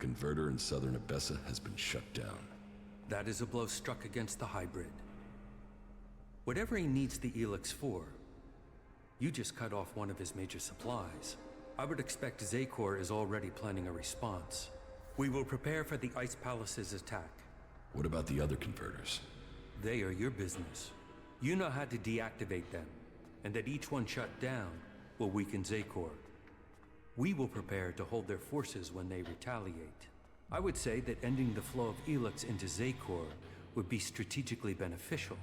converter in southern Abessa has been shut down. That is a blow struck against the hybrid. Whatever he needs the elex for, you just cut off one of his major supplies. I would expect Zakor is already planning a response. We will prepare for the Ice Palace's attack. What about the other converters? They are your business. You know how to deactivate them, and that each one shut down will weaken Zakor. We will prepare to hold their forces when they retaliate. I would say that ending the flow of elex into Zakor would be strategically beneficial,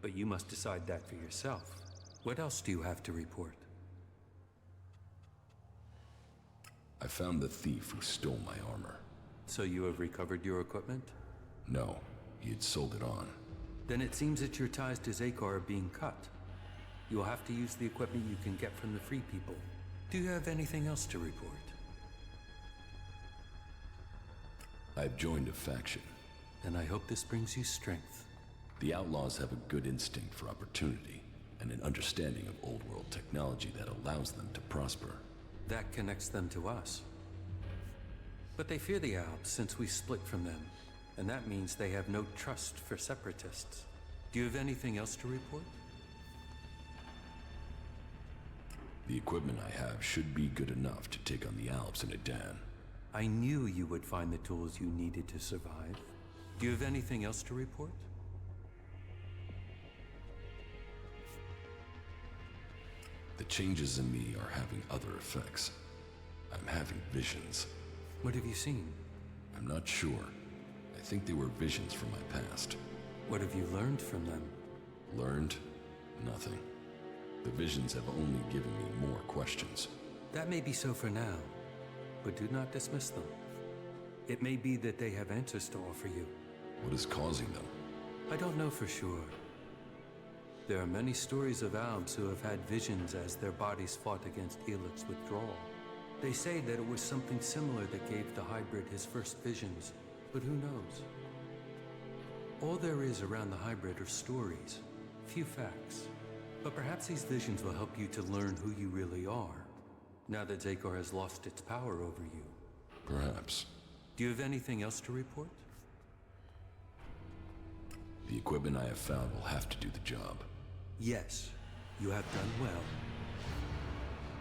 but you must decide that for yourself. What else do you have to report? I found the thief who stole my armor. So you have recovered your equipment? No, he had sold it on. Then it seems that your ties to Zakor are being cut. You will have to use the equipment you can get from the Free People. Do you have anything else to report? I've joined a faction. Then I hope this brings you strength. The outlaws have a good instinct for opportunity and an understanding of old-world technology that allows them to prosper. That connects them to us. But they fear the Alps since we split from them, and that means they have no trust for separatists. Do you have anything else to report? The equipment I have should be good enough to take on the Alps in Adan. I knew you would find the tools you needed to survive. Do you have anything else to report? The changes in me are having other effects. I'm having visions. What have you seen? I'm not sure. I think they were visions from my past. What have you learned from them? Learned? Nothing. The visions have only given me more questions. That may be so for now, but do not dismiss them. It may be that they have answers to offer you. What is causing them? I don't know for sure. There are many stories of Albs who have had visions as their bodies fought against elex withdrawal. They say that it was something similar that gave the hybrid his first visions, but who knows? All there is around the hybrid are stories, few facts. But perhaps these visions will help you to learn who you really are, now that Zakor has lost its power over you. Perhaps. Do you have anything else to report? The equipment I have found will have to do the job. Yes, you have done well.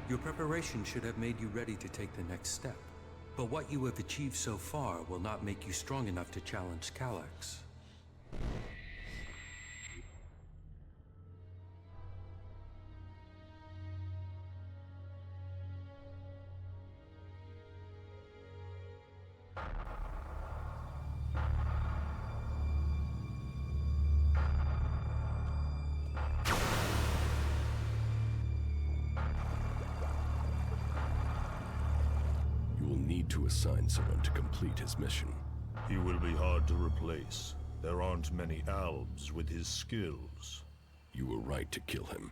Your preparation should have made you ready to take the next step. But what you have achieved so far will not make you strong enough to challenge Elex. To assign someone to complete his mission. He will be hard to replace. There aren't many Albs with his skills. You were right to kill him.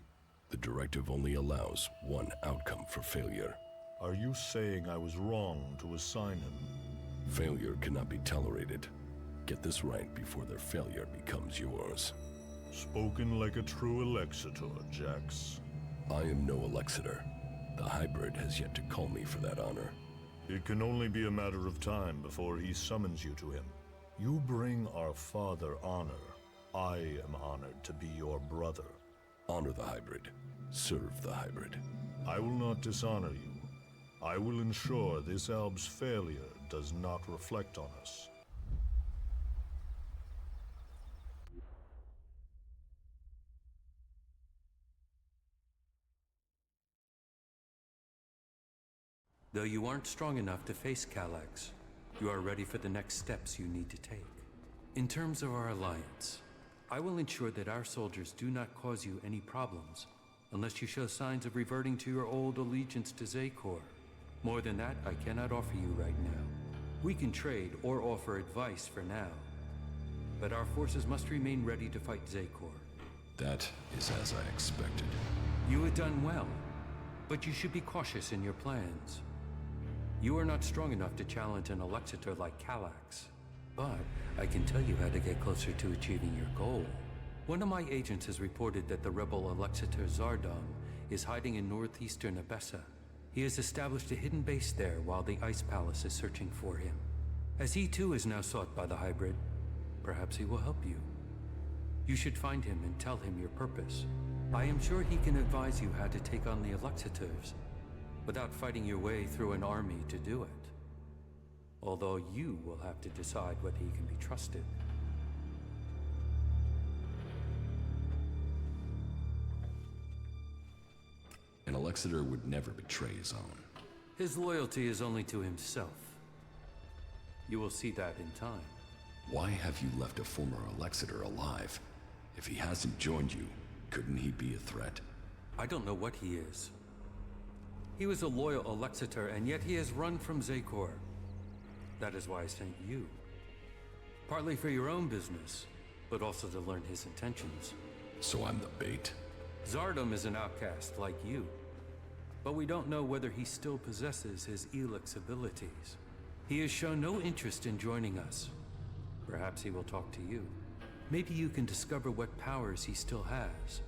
The directive only allows one outcome for failure. Are you saying I was wrong to assign him? Failure cannot be tolerated. Get this right before their failure becomes yours. Spoken like a true Elexitor, Jax. I am no Elexitor. The hybrid has yet to call me for that honor. It can only be a matter of time before he summons you to him. You bring our father honor. I am honored to be your brother. Honor the hybrid. Serve the hybrid. I will not dishonor you. I will ensure this Alb's failure does not reflect on us. Though you aren't strong enough to face Elex, you are ready for the next steps you need to take. In terms of our alliance, I will ensure that our soldiers do not cause you any problems unless you show signs of reverting to your old allegiance to Zakor. More than that, I cannot offer you right now. We can trade or offer advice for now, but our forces must remain ready to fight Zakor. That is as I expected. You have done well, but you should be cautious in your plans. You are not strong enough to challenge an Elexitor like Elex, but I can tell you how to get closer to achieving your goal. One of my agents has reported that the rebel Elexitor Zardom is hiding in northeastern Abessa. He has established a hidden base there while the Ice Palace is searching for him. As he too is now sought by the hybrid, perhaps he will help you. You should find him and tell him your purpose. I am sure he can advise you how to take on the Alexiters without fighting your way through an army to do it. Although you will have to decide whether he can be trusted. An Alexiter would never betray his own. His loyalty is only to himself. You will see that in time. Why have you left a former Alexiter alive? If he hasn't joined you, couldn't he be a threat? I don't know what he is. He was a loyal Alexiter, and yet he has run from Zakor. That is why I sent you. Partly for your own business, but also to learn his intentions. So I'm the bait? Zardom is an outcast like you, but we don't know whether he still possesses his elex abilities. He has shown no interest in joining us. Perhaps he will talk to you. Maybe you can discover what powers he still has,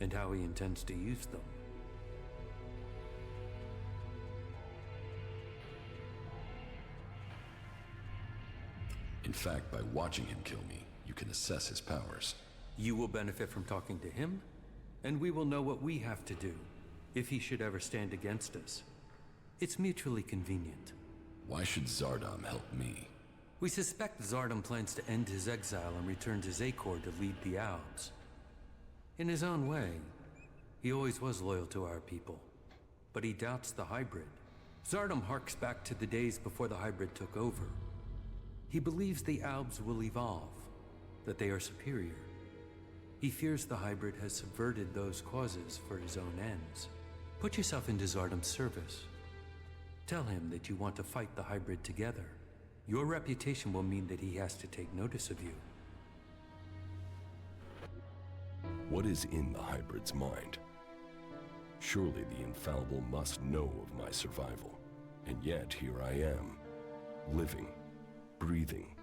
and how he intends to use them. In fact, by watching him kill me, you can assess his powers. You will benefit from talking to him, and we will know what we have to do, if he should ever stand against us. It's mutually convenient. Why should Zardom help me? We suspect Zardom plans to end his exile and return to Zakor to lead the Alps. In his own way, he always was loyal to our people, but he doubts the hybrid. Zardom harks back to the days before the hybrid took over. He believes the Alps will evolve, that they are superior. He fears the hybrid has subverted those causes for his own ends. Put yourself into Zardom's service. Tell him that you want to fight the hybrid together. Your reputation will mean that he has to take notice of you. What is in the hybrid's mind? Surely the infallible must know of my survival. And yet here I am, living, breathing,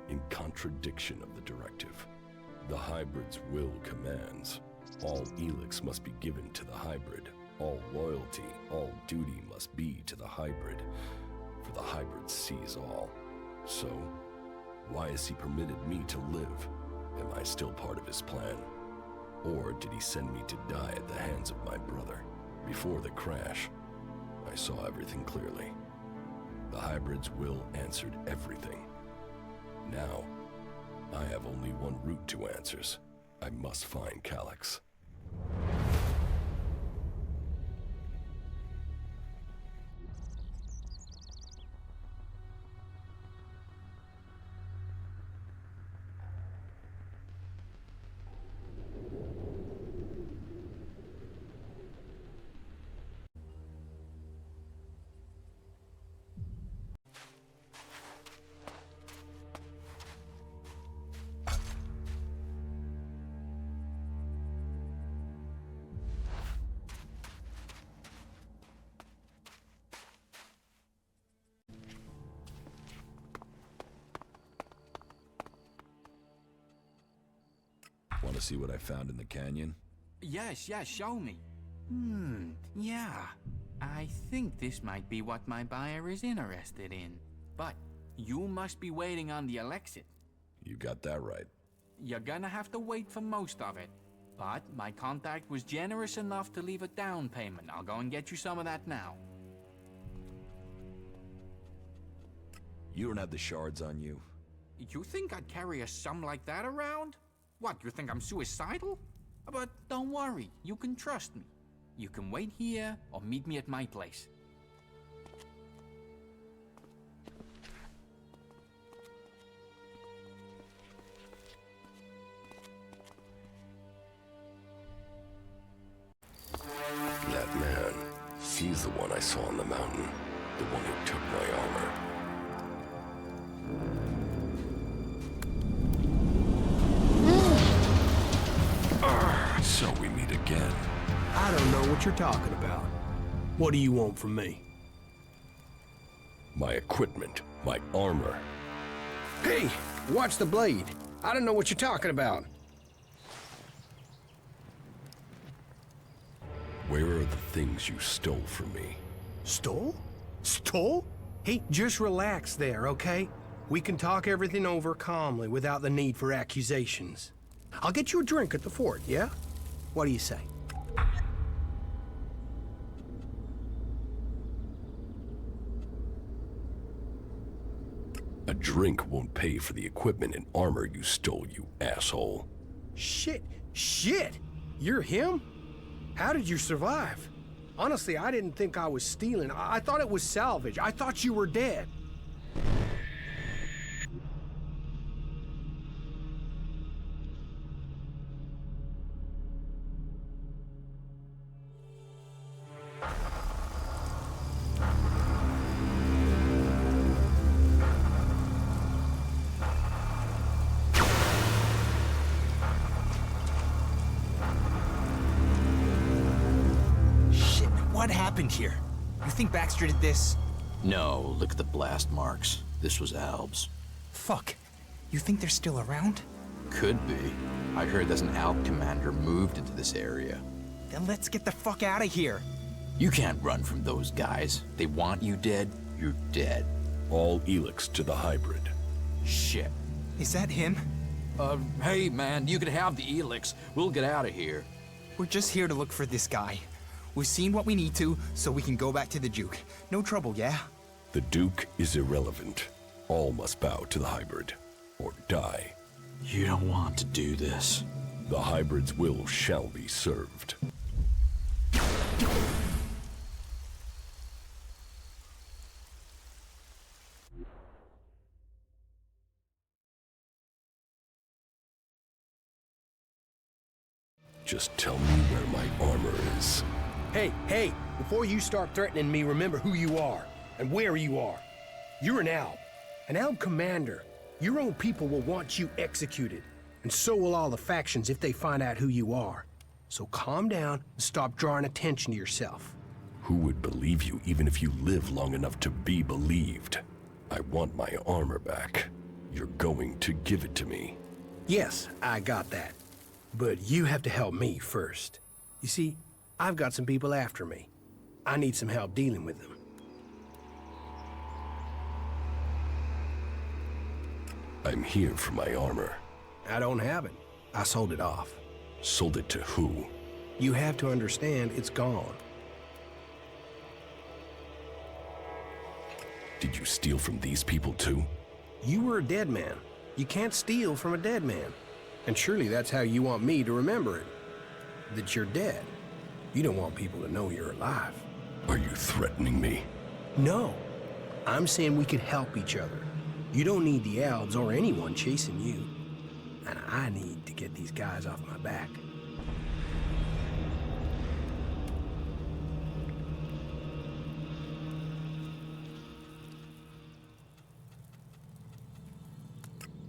in contradiction of the directive. The hybrid's will commands. All elex must be given to the hybrid. All loyalty, all duty must be to the hybrid. For the hybrid sees all. So, why has he permitted me to live? Am I still part of his plan? Or did he send me to die at the hands of my brother? Before the crash, I saw everything clearly. The hybrid's will answered everything. Now, I have only one route to answers. I must find Calyx. Want to see what I found in the canyon? Yes, show me. Yeah. I think this might be what my buyer is interested in. But you must be waiting on the Alexit. You got that right. You're gonna have to wait for most of it. But my contact was generous enough to leave a down payment. I'll go and get you some of that now. You don't have the shards on you? You think I'd carry a sum like that around? What, you think I'm suicidal? But don't worry, you can trust me. You can wait here or meet me at my place. That man, he's the one I saw on the mountain. The one who took my armor. So we meet again. I don't know what you're talking about. What do you want from me? My equipment, my armor. Hey, watch the blade. I don't know what you're talking about. Where are the things you stole from me? Stole? Stole? Hey, just relax there, okay? We can talk everything over calmly without the need for accusations. I'll get you a drink at the fort, yeah? What do you say? A drink won't pay for the equipment and armor you stole, you asshole. Shit! You're him? How did you survive? Honestly, I didn't think I was stealing. I thought it was salvage. I thought you were dead. What happened here? You think Baxter did this? No, look at the blast marks. This was Alb's. Fuck. You think they're still around? Could be. I heard there's an Alb commander moved into this area. Then let's get the fuck out of here. You can't run from those guys. They want you dead, you're dead. All elex to the hybrid. Shit. Is that him? Hey man, you can have the elex. We'll get out of here. We're just here to look for this guy. We've seen what we need to, so we can go back to the Duke. No trouble, yeah? The Duke is irrelevant. All must bow to the hybrid, or die. You don't want to do this. The hybrid's will shall be served. Just tell me where my armor is. Hey, before you start threatening me, remember who you are and where you are. You're an Alb commander. Your own people will want you executed, and so will all the factions if they find out who you are. So calm down and stop drawing attention to yourself. Who would believe you even if you live long enough to be believed? I want my armor back. You're going to give it to me. Yes, I got that. But you have to help me first. You see, I've got some people after me. I need some help dealing with them. I'm here for my armor. I don't have it. I sold it off. Sold it to who? You have to understand it's gone. Did you steal from these people too? You were a dead man. You can't steal from a dead man. And surely that's how you want me to remember it. That you're dead. You don't want people to know you're alive. Are you threatening me? No. I'm saying we could help each other. You don't need the Albs or anyone chasing you. And I need to get these guys off my back.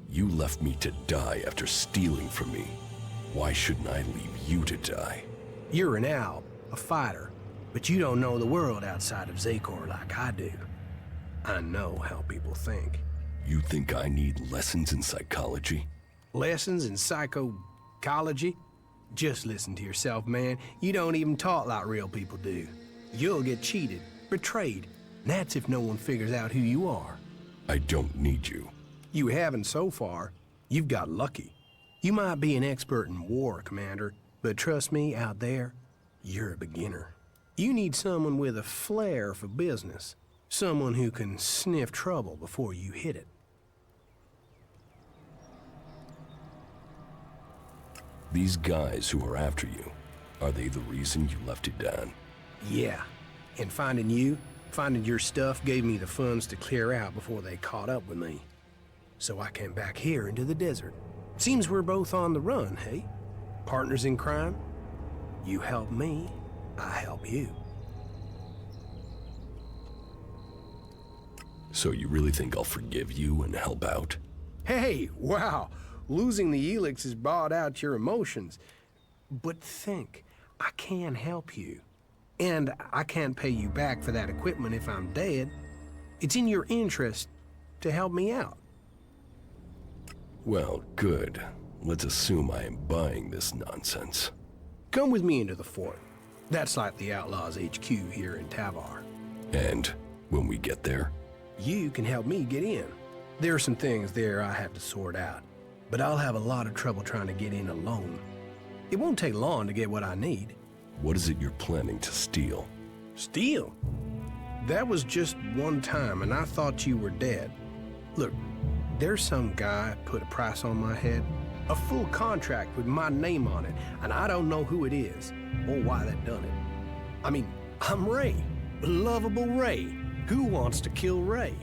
You left me to die after stealing from me. Why shouldn't I leave you to die? You're an Alb, a fighter, but you don't know the world outside of Zakor like I do. I know how people think. You think I need lessons in psychology? Lessons in psychology? Just listen to yourself, man. You don't even talk like real people do. You'll get cheated, betrayed, and that's if no one figures out who you are. I don't need you. You haven't so far. You've got lucky. You might be an expert in war, Commander, but trust me, out there, you're a beginner. You need someone with a flair for business. Someone who can sniff trouble before you hit it. These guys who are after you, are they the reason you left it down? Yeah. And finding you, finding your stuff gave me the funds to clear out before they caught up with me. So I came back here into the desert. Seems we're both on the run, hey? Partners in crime? You help me, I help you. So you really think I'll forgive you and help out? Hey, wow! Losing the elex has brought out your emotions. But think, I can help you. And I can't pay you back for that equipment if I'm dead. It's in your interest to help me out. Well, good. Let's assume I am buying this nonsense. Come with me into the fort. That's like the Outlaws' HQ here in Tavar. And when we get there? You can help me get in. There are some things there I have to sort out, but I'll have a lot of trouble trying to get in alone. It won't take long to get what I need. What is it you're planning to steal? Steal? That was just one time, and I thought you were dead. Look, there's some guy put a price on my head, a full contract with my name on it, and I don't know who it is or why they done it. I mean, I'm Ray, lovable Ray. Who wants to kill Ray?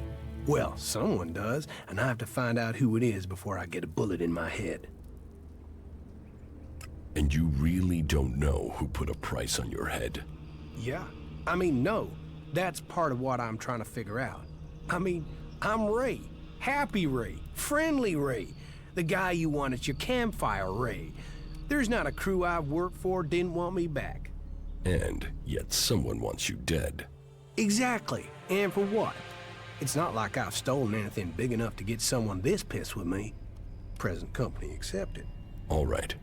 Well, someone does, and I have to find out who it is before I get a bullet in my head. And you really don't know who put a price on your head? Yeah. I mean, no. That's part of what I'm trying to figure out. I mean, I'm Ray. Happy Ray. Friendly Ray. The guy you want at your campfire, Ray. There's not a crew I've worked for didn't want me back. And yet someone wants you dead. Exactly. And for what? It's not like I've stolen anything big enough to get someone this pissed with me. Present company accepted. All right.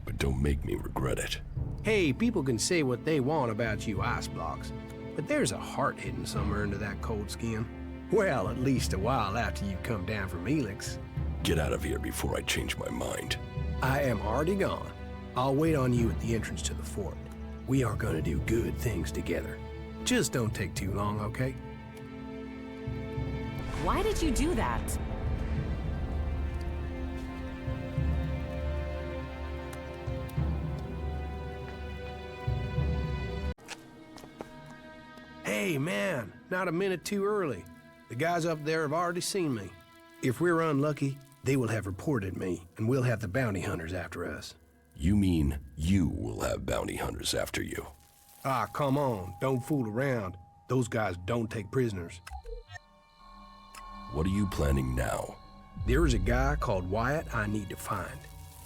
But don't make me regret it. Hey, people can say what they want about you ice blocks, but there's a heart hidden somewhere under that cold skin. Well, at least a while after you come down from Elex. Get out of here before I change my mind. I am already gone. I'll wait on you at the entrance to the fort. We are gonna do good things together. Just don't take too long, okay? Why did you do that? Hey, man, not a minute too early. The guys up there have already seen me. If we're unlucky, they will have reported me, and we'll have the bounty hunters after us. You mean you will have bounty hunters after you? Ah, come on, don't fool around. Those guys don't take prisoners. What are you planning now? There is a guy called Wyatt I need to find.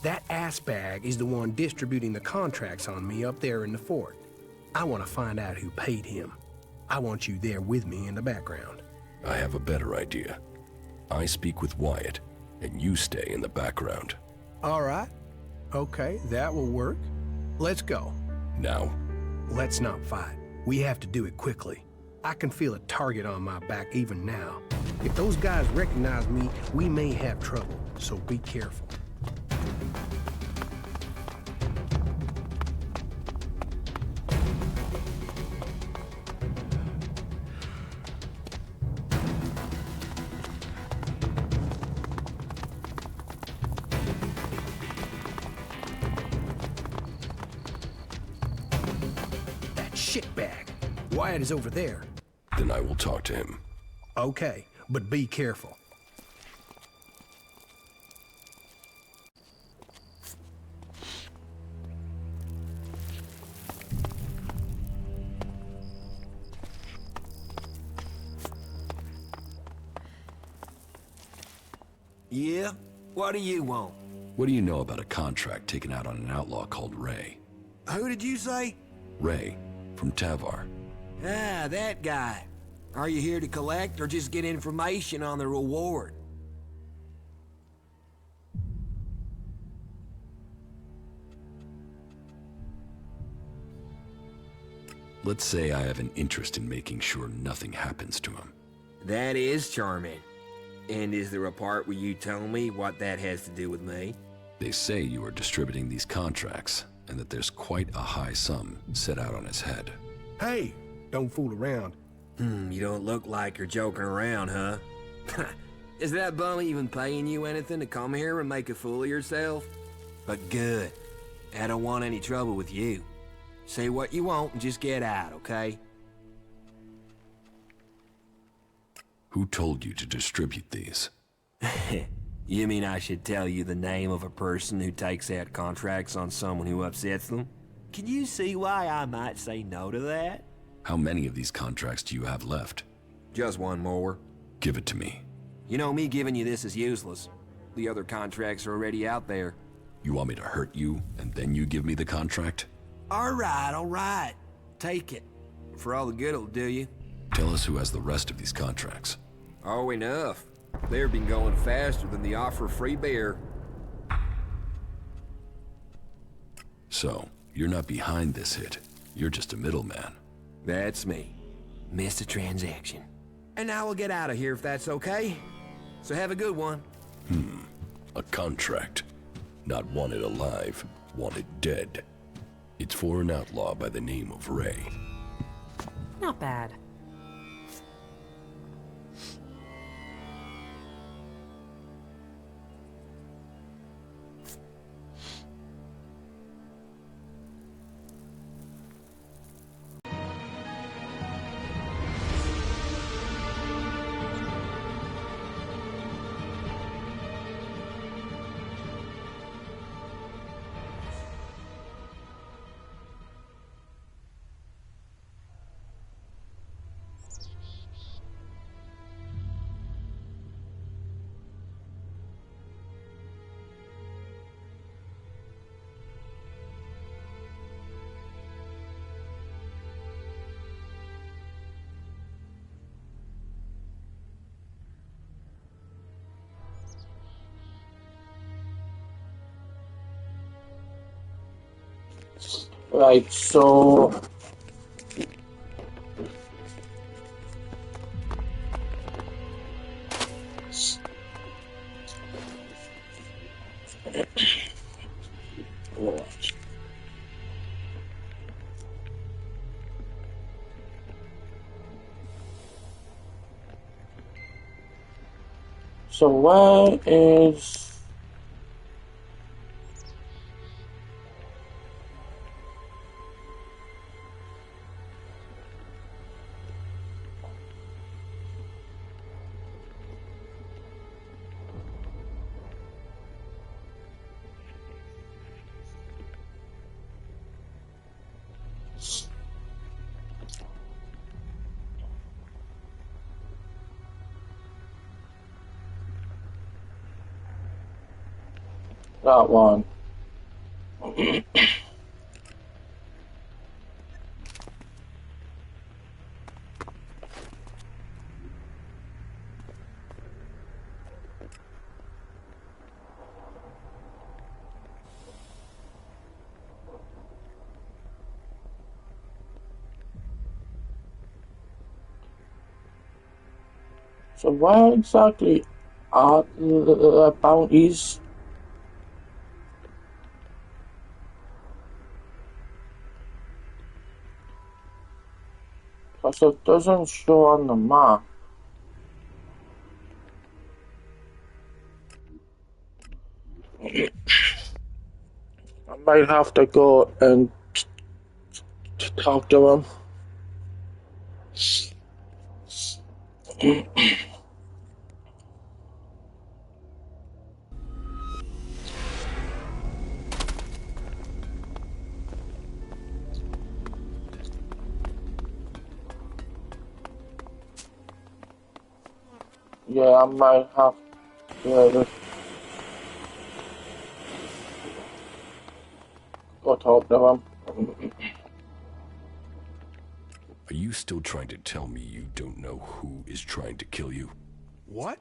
That ass bag is the one distributing the contracts on me up there in the fort. I want to find out who paid him. I want you there with me in the background. I have a better idea. I speak with Wyatt, and you stay in the background. All right. Okay, that will work. Let's go. Now? Let's not fight. We have to do it quickly. I can feel a target on my back even now. If those guys recognize me, we may have trouble, so be careful. Shitbag. Wyatt is over there. Then I will talk to him. Okay, but be careful. Yeah? What do you want? What do you know about a contract taken out on an outlaw called Ray? Who did you say? Ray, from Tavar. Ah, that guy. Are you here to collect or just get information on the reward? Let's say I have an interest in making sure nothing happens to him. That is charming. And is there a part where you tell me what that has to do with me? They say you are distributing these contracts, and that there's quite a high sum set out on his head. Hey, don't fool around. You don't look like you're joking around, huh? Is that bum even paying you anything to come here and make a fool of yourself? But good. I don't want any trouble with you. Say what you want and just get out, okay? Who told you to distribute these? You mean I should tell you the name of a person who takes out contracts on someone who upsets them? Can you see why I might say no to that? How many of these contracts do you have left? Just one more. Give it to me. You know, me giving you this is useless. The other contracts are already out there. You want me to hurt you, and then you give me the contract? All right. Take it. For all the good it'll do you. Tell us who has the rest of these contracts. Oh, enough. They've been going faster than the offer of free beer. So, you're not behind this hit. You're just a middleman. That's me. Missed a transaction. And now we'll get out of here if that's okay. So have a good one. A contract. Not wanted alive, wanted dead. It's for an outlaw by the name of Ray. Not bad. Right, so where is that one? So where exactly are the bounties? Because it doesn't show on the map. I might have to go and talk to him. Yeah, I might have to go talk to him. Are you still trying to tell me you don't know who is trying to kill you? What?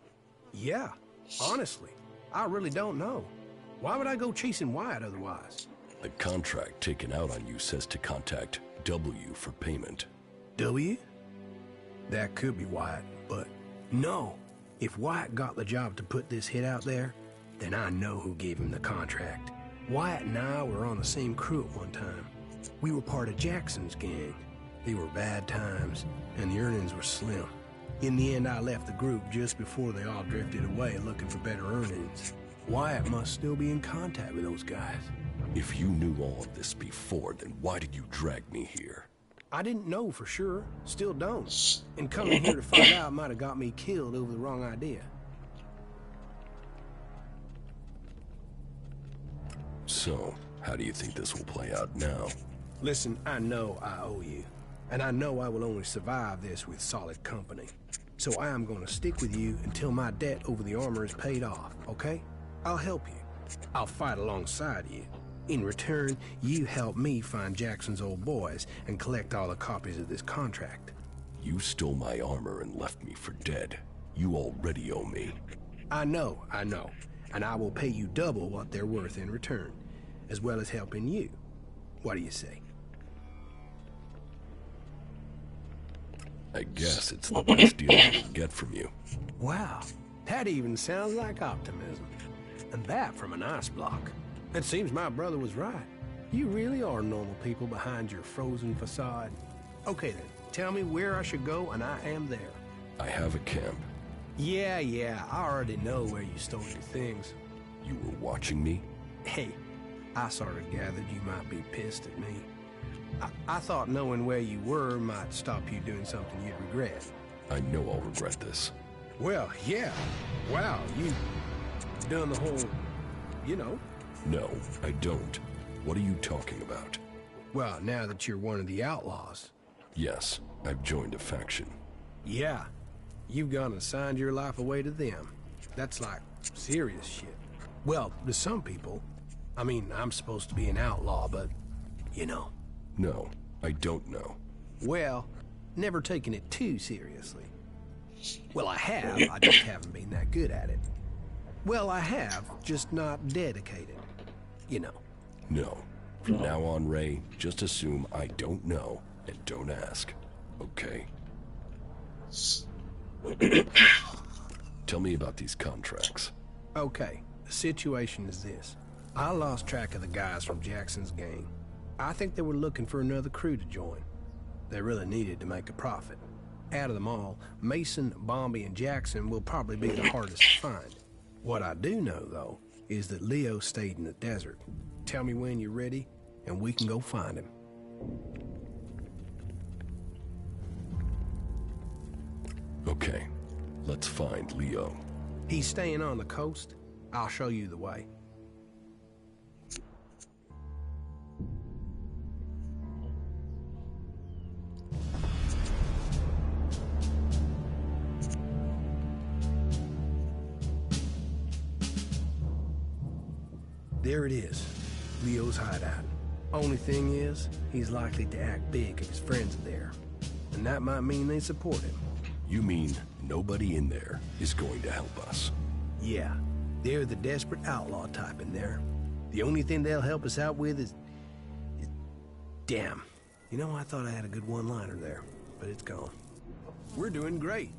Yeah, honestly, I really don't know. Why would I go chasing Wyatt otherwise? The contract taken out on you says to contact W for payment. W? That could be Wyatt, but no. If Wyatt got the job to put this hit out there, then I know who gave him the contract. Wyatt and I were on the same crew at one time. We were part of Jackson's gang. They were bad times, and the earnings were slim. In the end, I left the group just before they all drifted away looking for better earnings. Wyatt must still be in contact with those guys. If you knew all of this before, then why did you drag me here? I didn't know for sure, still don't. And coming here to find out might have got me killed over the wrong idea. So, how do you think this will play out now? Listen, I know I owe you. And I know I will only survive this with solid company. So I am going to stick with you until my debt over the armor is paid off, okay? I'll help you. I'll fight alongside you. In return, you help me find Jackson's old boys and collect all the copies of this contract. You stole my armor and left me for dead. You already owe me. I know. And I will pay you double what they're worth in return, as well as helping you. What do you say? I guess it's the best deal I can get from you. Wow, that even sounds like optimism. And that from an ice block. It seems my brother was right. You really are normal people behind your frozen facade. Okay then, tell me where I should go and I am there. I have a camp. Yeah, I already know where you stole your things. You were watching me? Hey, I sort of gathered you might be pissed at me. I thought knowing where you were might stop you doing something you'd regret. I know I'll regret this. Well, yeah. Wow, you done the whole, No, I don't. What are you talking about? Well, now that you're one of the outlaws. Yes, I've joined a faction. Yeah, you've gone and signed your life away to them. That's like serious shit. Well, to some people. I mean, I'm supposed to be an outlaw, but, No, I don't know. Well, never taken it too seriously. Well, I have, I just haven't been that good at it. Well, I have, just not dedicated. No. From now on, Ray, just assume I don't know and don't ask. Okay? Tell me about these contracts. Okay, the situation is this. I lost track of the guys from Jackson's gang. I think they were looking for another crew to join. They really needed to make a profit. Out of them all, Mason, Bombi, and Jackson will probably be the hardest to find. What I do know, though, is that Leo stayed in the desert. Tell me when you're ready, and we can go find him. Okay, let's find Leo. He's staying on the coast. I'll show you the way. There it is, Leo's hideout. Only thing is, he's likely to act big if his friends are there. And that might mean they support him. You mean nobody in there is going to help us? Yeah, they're the desperate outlaw type in there. The only thing they'll help us out with is... Damn. I thought I had a good one-liner there, but it's gone. We're doing great.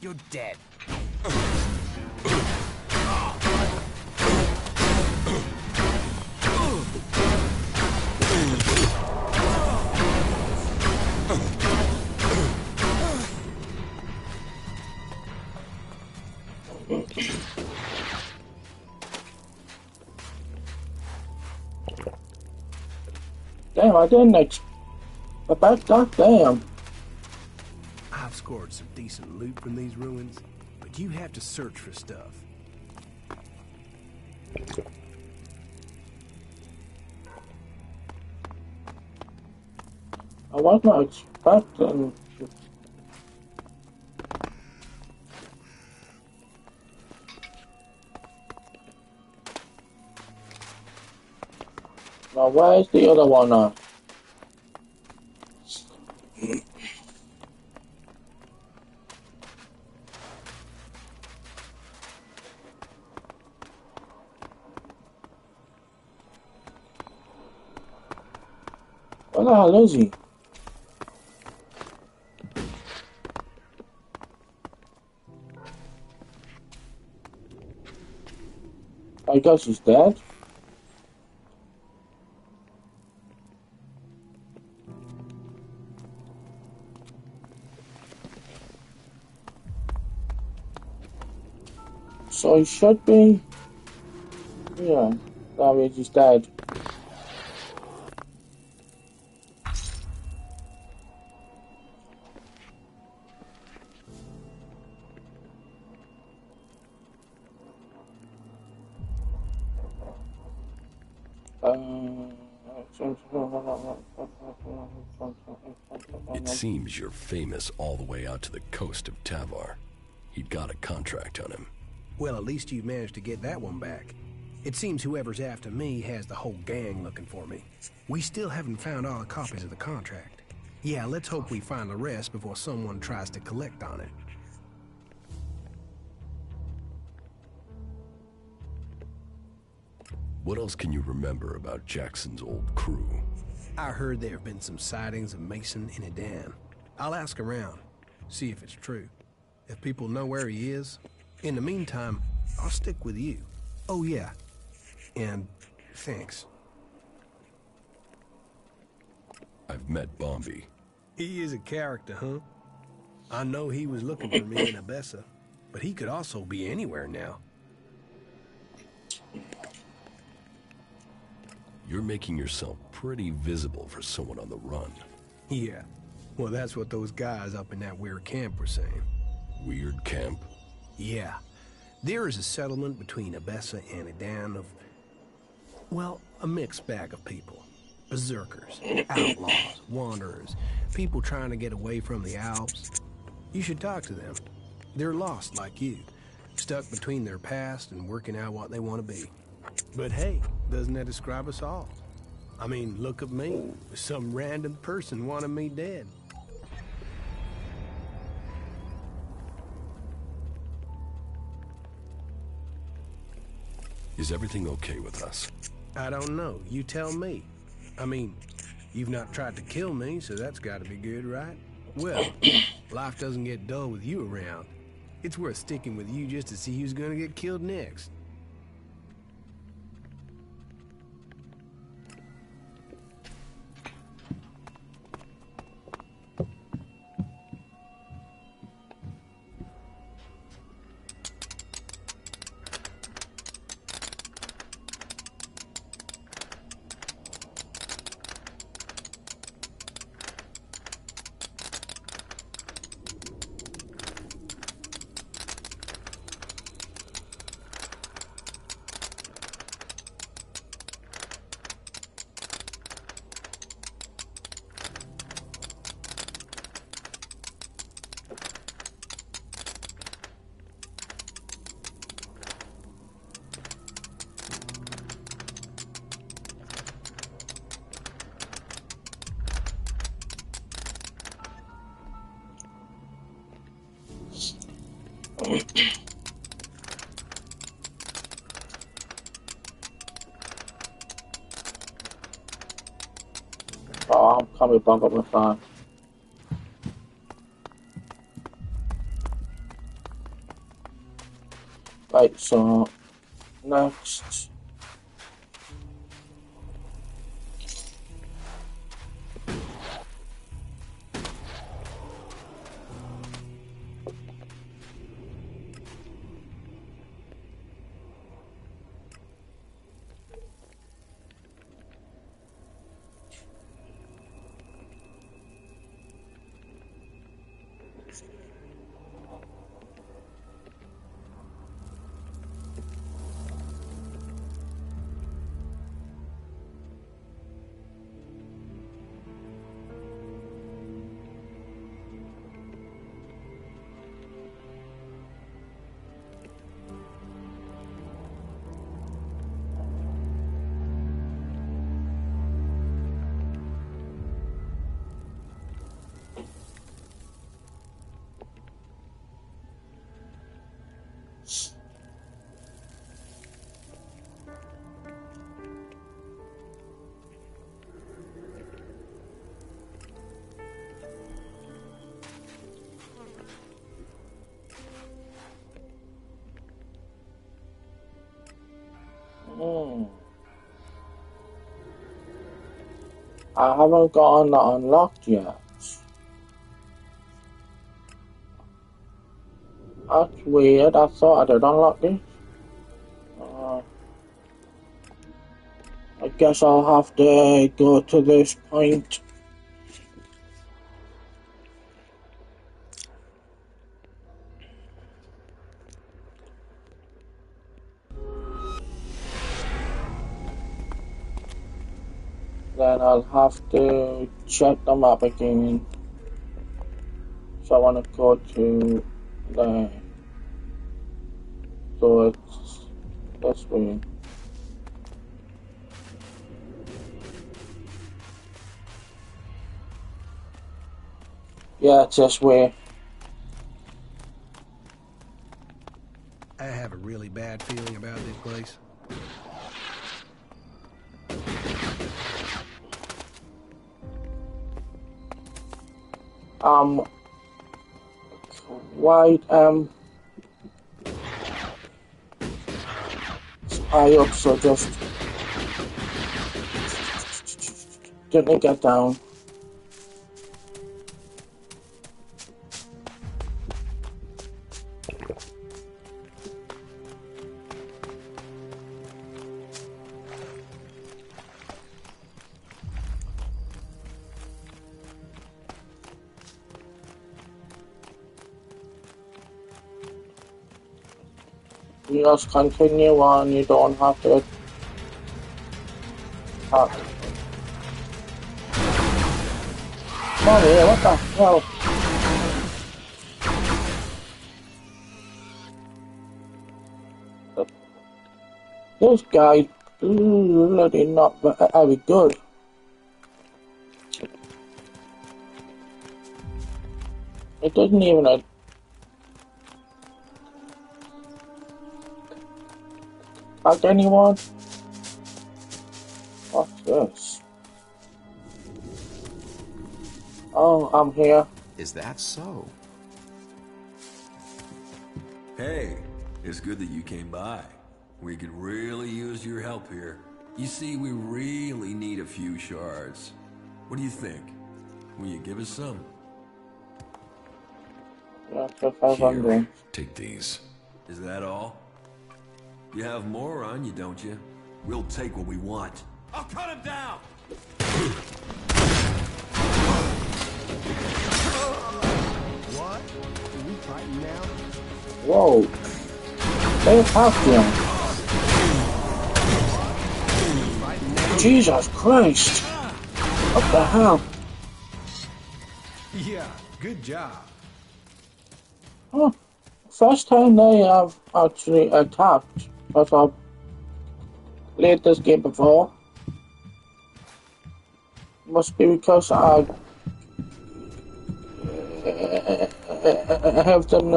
You're dead. Damn, I didn't expect that. Damn. I've scored some decent loot from these ruins, but you have to search for stuff. I was not expecting. Now, where's the other one now? Where the hell is he? I guess he's dead. So he should be. Yeah, that means he's dead. It seems you're famous all the way out to the coast of Tavar. He'd got a contract on him. Well, at least you've managed to get that one back. It seems whoever's after me has the whole gang looking for me. We still haven't found all the copies of the contract. Yeah, let's hope we find the rest before someone tries to collect on it. What else can you remember about Jackson's old crew? I heard there have been some sightings of Mason in a dam. I'll ask around, see if it's true. If people know where he is, in the meantime, I'll stick with you. Oh yeah, and thanks. I've met Bombi. He is a character, huh? I know he was looking for me in Abessa, but he could also be anywhere now. You're making yourself pretty visible for someone on the run. Yeah, well that's what those guys up in that weird camp were saying. Weird camp? Yeah. There is a settlement between Abessa and Adan of, well, a mixed bag of people. Berserkers, outlaws, wanderers, people trying to get away from the Alps. You should talk to them. They're lost like you, stuck between their past and working out what they want to be. But hey, doesn't that describe us all? I mean, look at me. Some random person wanted me dead. Is everything okay with us? I don't know. You tell me. I mean, you've not tried to kill me, so that's got to be good, right? Well, life doesn't get dull with you around. It's worth sticking with you just to see who's gonna get killed next. Oh, I'm coming back up my phone. Right, so next. I haven't gotten that unlocked yet. That's weird. I thought I did unlock this. I guess I'll have to go to this point. Then I'll have to check the map again. So I want to go to there. So it's this way. Yeah, it's this way. I have a really bad feeling about this place. quite high up, so just gently get down. You just continue on, you don't have to Mommy, what the hell? This guy really not very good. It doesn't even attack anyone. What's this? Oh, I'm here. Is that so? Hey, it's good that you came by. We could really use your help here. You see, we really need a few shards. What do you think? Will you give us some? Yeah, so 500. Here, take these. Is that all? You have more on you, don't you? We'll take what we want. I'll cut him down! What? Are we fighting now? Whoa. They attacked him. Jesus Christ. What the hell? Yeah, good job. Huh. First time they have actually attacked. Because I've played this game before. Must be because I have them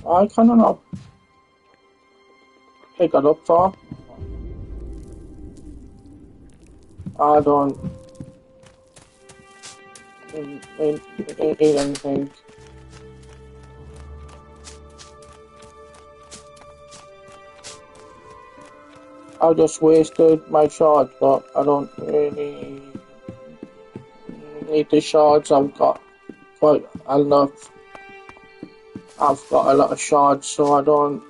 I cannot pick it up for. I don't need anything. I just wasted my shards, but I don't really need the shards. I've got quite enough. I've got a lot of shards, so I don't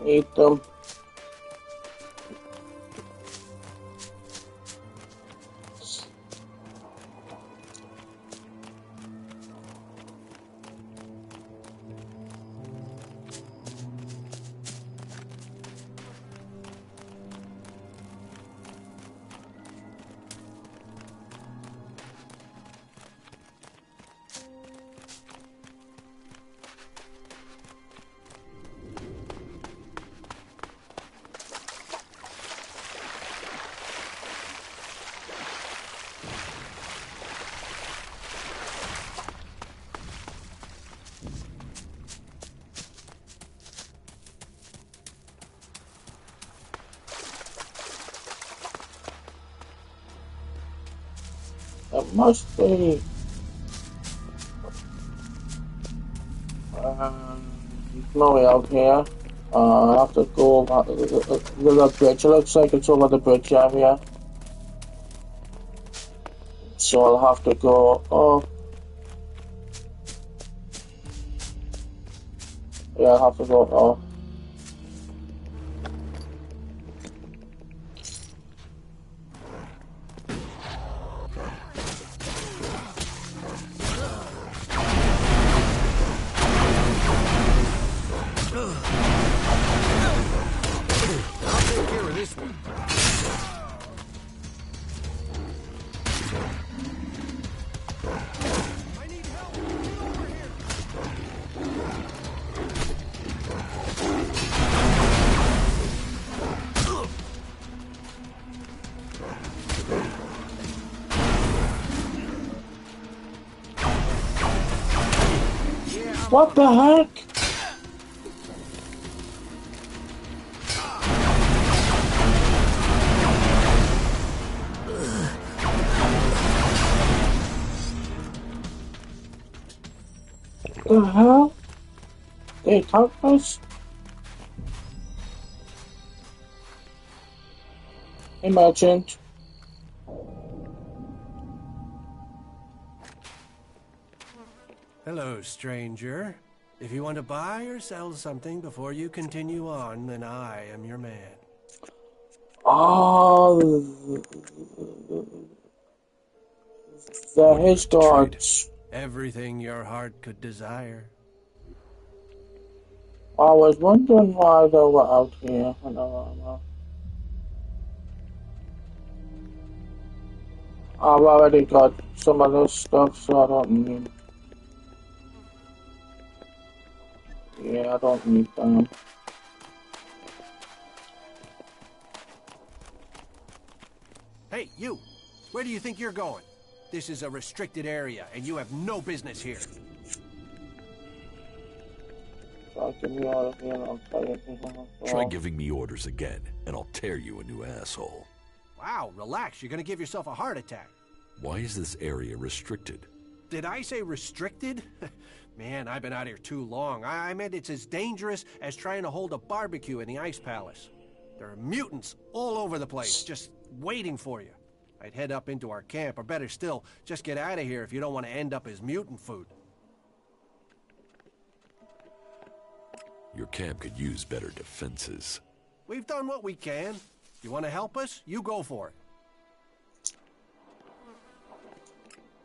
need them. It must be no way out here. I have to go over the bridge. It looks like it's over the bridge area. So I'll have to go up. Yeah, I'll have to go up. What the heck? The hell? They attacked us? Imagined. Hello, stranger. If you want to buy or sell something before you continue on, then I am your man. Oh, the his gods. Everything your heart could desire. I was wondering why they were out here. I know. I've already got some of this stuff, so I don't need. Yeah, I don't need them. Hey, you! Where do you think you're going? This is a restricted area, and you have no business here. Try giving me orders again, and I'll tear you a new asshole. Wow, relax. You're gonna give yourself a heart attack. Why is this area restricted? Did I say restricted? Man, I've been out here too long. I meant it's as dangerous as trying to hold a barbecue in the Ice Palace. There are mutants all over the place, just waiting for you. I'd head up into our camp, or better still, just get out of here if you don't want to end up as mutant food. Your camp could use better defenses. We've done what we can. You want to help us? You go for it.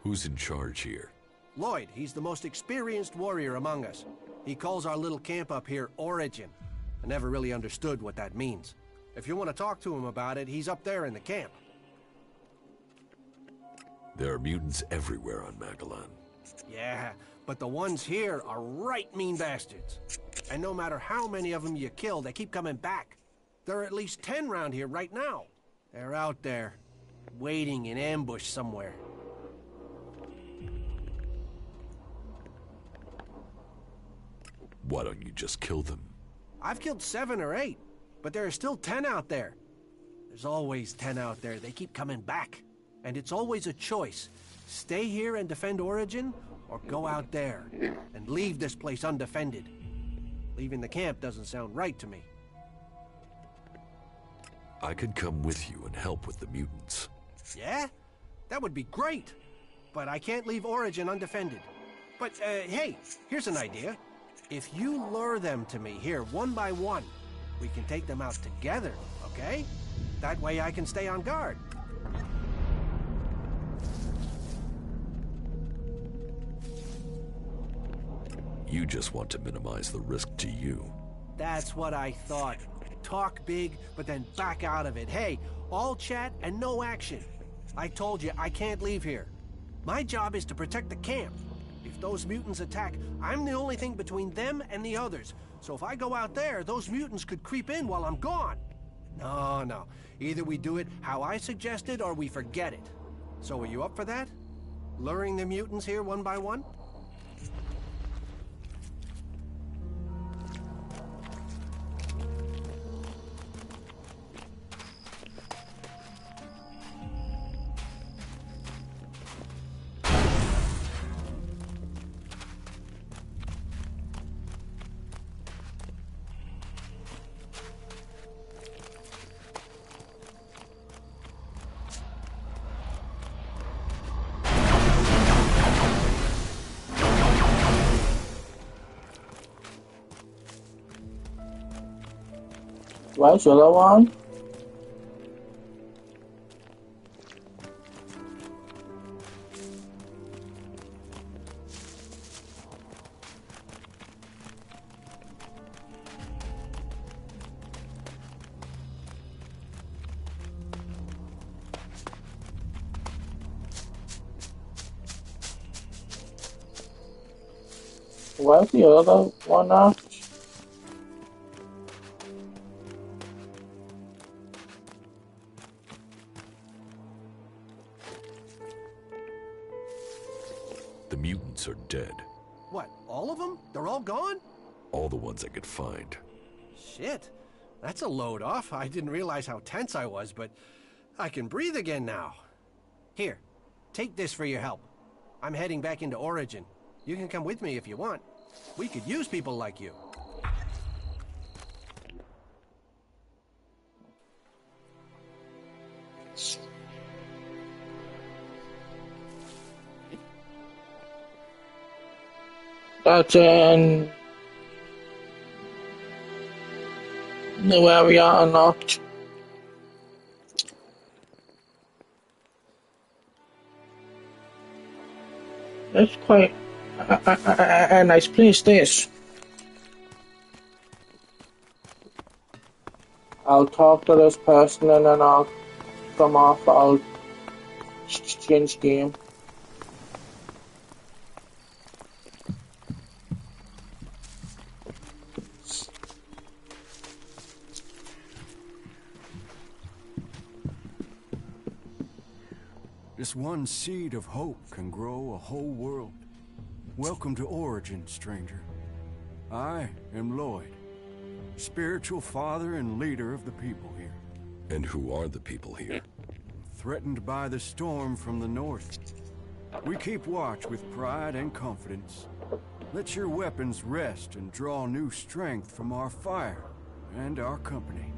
Who's in charge here? Lloyd, he's the most experienced warrior among us. He calls our little camp up here Origin. I never really understood what that means. If you want to talk to him about it, he's up there in the camp. There are mutants everywhere on Magalan. Yeah, but the ones here are right mean bastards. And no matter how many of them you kill, they keep coming back. There are at least 10 round here right now. They're out there, waiting in ambush somewhere. Why don't you just kill them? I've killed 7 or 8, but there are still 10 out there. There's always 10 out there. They keep coming back. And it's always a choice. Stay here and defend Origin, or go out there and leave this place undefended. Leaving the camp doesn't sound right to me. I could come with you and help with the mutants. Yeah? That would be great. But I can't leave Origin undefended. But, hey, here's an idea. If you lure them to me here one by one, we can take them out together, okay? That way I can stay on guard. You just want to minimize the risk to you. That's what I thought. Talk big, but then back out of it. Hey, all chat and no action. I told you, I can't leave here. My job is to protect the camp. If those mutants attack, I'm the only thing between them and the others. So if I go out there, those mutants could creep in while I'm gone. No. Either we do it how I suggested, or we forget it. So are you up for that? Luring the mutants here one by one? Where's the other one? Where's the other one at? The mutants are dead. What, all of them? They're all gone? All the ones I could find. Shit. That's a load off. I didn't realize how tense I was, but I can breathe again now. Here, take this for your help. I'm heading back into Origin. You can come with me if you want. We could use people like you. That's in new area unlocked. It's quite a nice place, this. I'll talk to this person and then I'll come off. I'll change game. This one seed of hope can grow a whole world. Welcome to Origin, stranger. I am Lloyd, spiritual father and leader of the people here. And who are the people here? Threatened by the storm from the north. We keep watch with pride and confidence. Let your weapons rest and draw new strength from our fire and our company.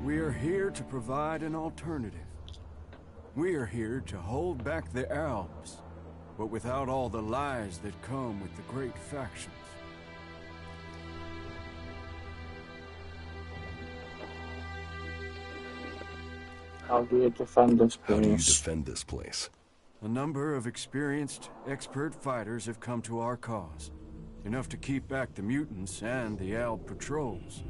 We are here to provide an alternative. We are here to hold back the Alps, but without all the lies that come with the great factions. How do you defend this place? How do you defend this place? A number of experienced, expert fighters have come to our cause. Enough to keep back the mutants and the Alp patrols.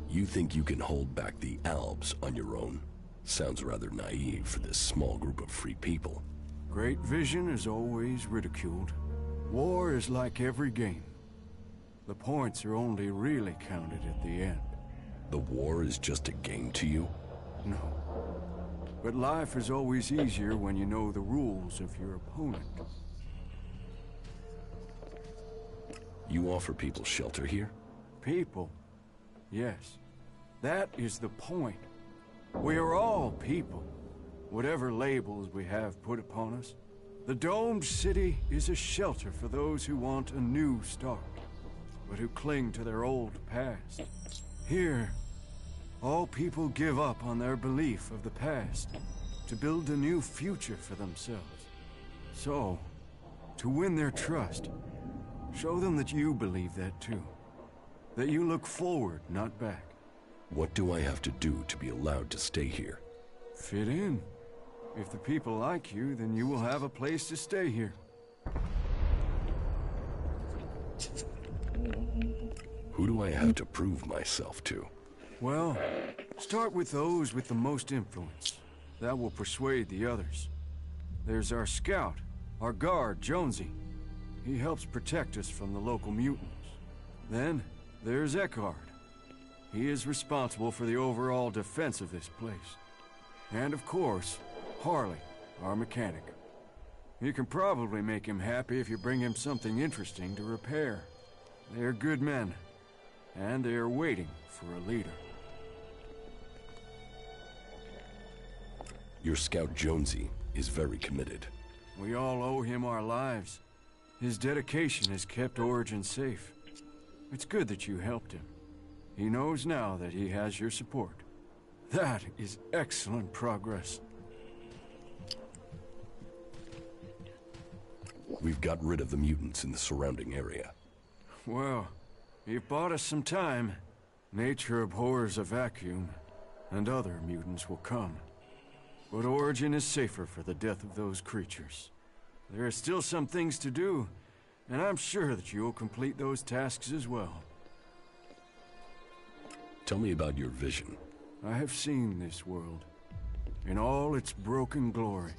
You think you can hold back the Alps on your own? Sounds rather naive for this small group of free people. Great vision is always ridiculed. War is like every game. The points are only really counted at the end. The war is just a game to you? No. But life is always easier when you know the rules of your opponent. You offer people shelter here? People? Yes. That is the point. We are all people, whatever labels we have put upon us. The domed city is a shelter for those who want a new start, but who cling to their old past. Here, all people give up on their belief of the past to build a new future for themselves. So, to win their trust, show them that you believe that too. That you look forward, not back. What do I have to do to be allowed to stay here? Fit in. If the people like you, then you will have a place to stay here. Who do I have to prove myself to? Well, start with those with the most influence. That will persuade the others. There's our scout, our guard, Jonesy. He helps protect us from the local mutants. Then, there's Eckhart. He is responsible for the overall defense of this place. And of course, Harley, our mechanic. You can probably make him happy if you bring him something interesting to repair. They are good men, and they are waiting for a leader. Your scout Jonesy is very committed. We all owe him our lives. His dedication has kept Origin safe. It's good that you helped him. He knows now that he has your support. That is excellent progress. We've got rid of the mutants in the surrounding area. Well, you've bought us some time. Nature abhors a vacuum, and other mutants will come. But Origin is safer for the death of those creatures. There are still some things to do, and I'm sure that you'll complete those tasks as well. Tell me about your vision. I have seen this world, in all its broken glory.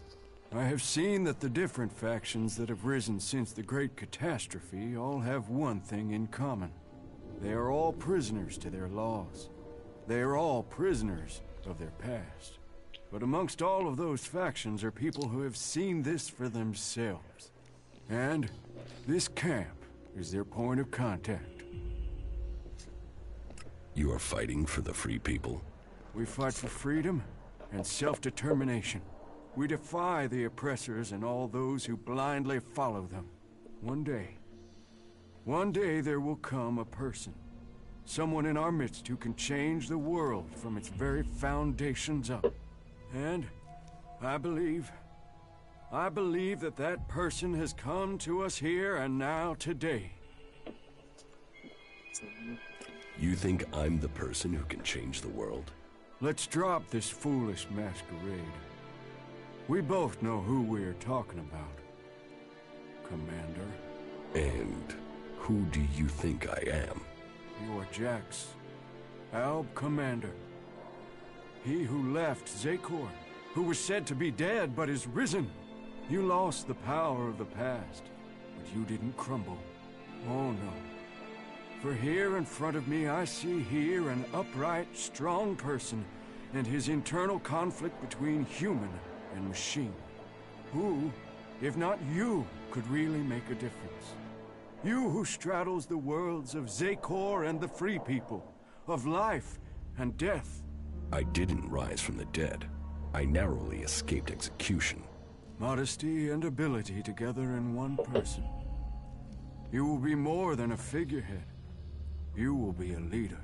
I have seen that the different factions that have risen since the Great Catastrophe all have one thing in common. They are all prisoners to their laws. They are all prisoners of their past. But amongst all of those factions are people who have seen this for themselves. And this camp is their point of contact. You are fighting for the free people? We fight for freedom and self-determination. We defy the oppressors and all those who blindly follow them. One day there will come a person. Someone in our midst who can change the world from its very foundations up. And I believe that that person has come to us here and now today. You think I'm the person who can change the world? Let's drop this foolish masquerade. We both know who we're talking about, Commander. And who do you think I am? You're Jax, Alb Commander. He who left Zakor, who was said to be dead but is risen. You lost the power of the past, but you didn't crumble. Oh no. For here in front of me I see here an upright, strong person and his internal conflict between human and machine. Who, if not you, could really make a difference? You who straddles the worlds of Zakor and the Free People, of life and death. I didn't rise from the dead. I narrowly escaped execution. Modesty and ability together in one person. You will be more than a figurehead. You will be a leader.